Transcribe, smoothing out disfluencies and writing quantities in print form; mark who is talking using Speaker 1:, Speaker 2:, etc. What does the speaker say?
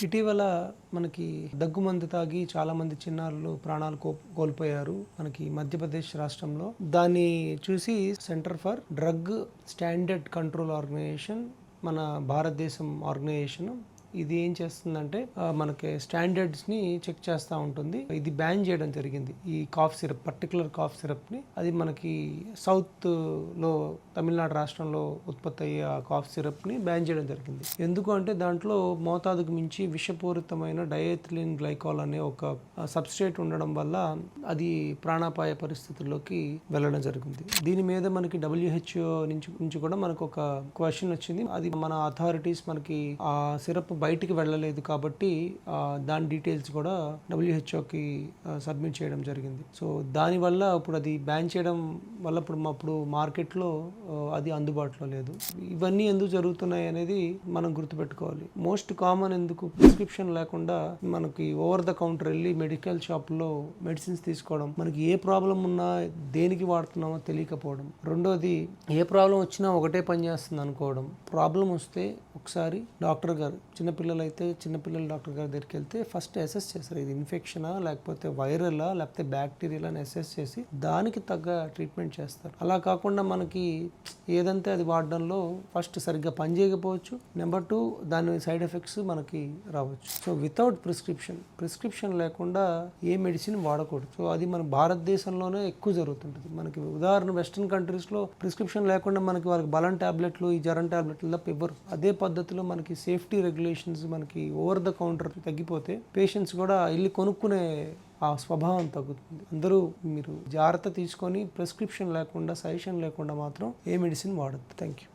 Speaker 1: ఇటీవల మనకి దగ్గుమందు తాగి చాలా మంది చిన్నారులు ప్రాణాలు కోల్పోయారు మనకి మధ్యప్రదేశ్ రాష్ట్రంలో. దాన్ని చూసి centre for drug standard control organisation, మన భారతదేశం ఆర్గనైజేషన్, ఇది ఏం చేస్తుందంటే మనకి స్టాండర్డ్స్ని చెక్ చేస్తూ ఉంటుంది. ఇది బ్యాన్ చేయడం జరిగింది, ఈ కాఫ్ సిరప్, పర్టికులర్ కాఫ్ సిరప్ని. అది మనకి సౌత్లో తమిళనాడు రాష్ట్రంలో ఉత్పత్తి అయ్యే ఆ కాఫ్ సిరప్ని బ్యాన్ చేయడం జరిగింది. ఎందుకు అంటే దాంట్లో మోతాదుకు మించి విషపూరితమైన డయెథిలిన్ గ్లైకాల్ అనే ఒక సబ్స్ట్రేట్ ఉండడం వల్ల అది ప్రాణాపాయ పరిస్థితుల్లోకి వెళ్ళడం జరిగింది. దీని మీద మనకి WHO నుంచి కూడా మనకు ఒక క్వశ్చన్ వచ్చింది. అది మన అథారిటీస్ మనకి ఆ సిరప్ బయటికి వెళ్ళలేదు కాబట్టి దాని డీటెయిల్స్ కూడా WHOకి సబ్మిట్ చేయడం జరిగింది. సో దానివల్ల ఇప్పుడు అది బ్యాన్ చేయడం వల్ల ఇప్పుడు మార్కెట్లో అది అందుబాటులో లేదు. ఇవన్నీ ఎందుకు జరుగుతున్నాయి అనేది మనం గుర్తుపెట్టుకోవాలి. మోస్ట్ కామన్ ఎందుకు, ప్రిస్క్రిప్షన్ లేకుండా మనకి ఓవర్ ద కౌంటర్ వెళ్ళి మెడికల్ షాప్లో మెడిసిన్స్ తీసుకోవడం, మనకి ఏ ప్రాబ్లం ఉన్నా దేనికి వాడుతున్నామో తెలియకపోవడం. రెండోది, ఏ ప్రాబ్లం వచ్చినా ఒకటే పని చేస్తుంది అనుకోవడం. ప్రాబ్లం వస్తే ఒకసారి డాక్టర్ గారు, చిన్నపిల్లల డాక్టర్ గారి దగ్గరికి వెళ్తే ఫస్ట్ అసెస్ చేస్తారు, ఇది ఇన్ఫెక్షనా లేకపోతే వైరలా లేకపోతే బ్యాక్టీరియల్ అని అసెస్ చేసి దానికి తగ్గ ట్రీట్మెంట్ చేస్తారు. అలా కాకుండా మనకి ఏదంటే అది వాడడంలో ఫస్ట్ సరిగ్గా పనిచేయకపోవచ్చు, నెంబర్ 2 దాని సైడ్ ఎఫెక్ట్స్ మనకి రావచ్చు. సో వితౌట్ ప్రిస్క్రిప్షన్ లేకుండా ఏ మెడిసిన్ వాడకూడదు. సో అది మన భారతదేశంలోనే ఎక్కువ జరుగుతుంటుంది. మనకి ఉదాహరణ వెస్ట్రన్ కంట్రీస్లో ప్రిస్క్రిప్షన్ లేకుండా మనకి వాళ్ళకి బలం టాబ్లెట్లు, ఈ జ్వరం టాబ్లెట్లు తప్ప ఇవ్వరు. అదే పద్ధతిలో మనకి సేఫ్టీ రెగ్యులేషన్స్ మనకి ఓవర్ ద కౌంటర్ తగ్గిపోతే పేషెంట్స్ కూడా వెళ్ళి కొనుక్కునే ఆ స్వభావం తగ్గుతుంది. అందరూ మీరు జాగ్రత్త తీసుకొని ప్రిస్క్రిప్షన్ లేకుండా, సజెషన్ లేకుండా మాత్రం ఏ మెడిసిన్ వాడద్దు. Thank you.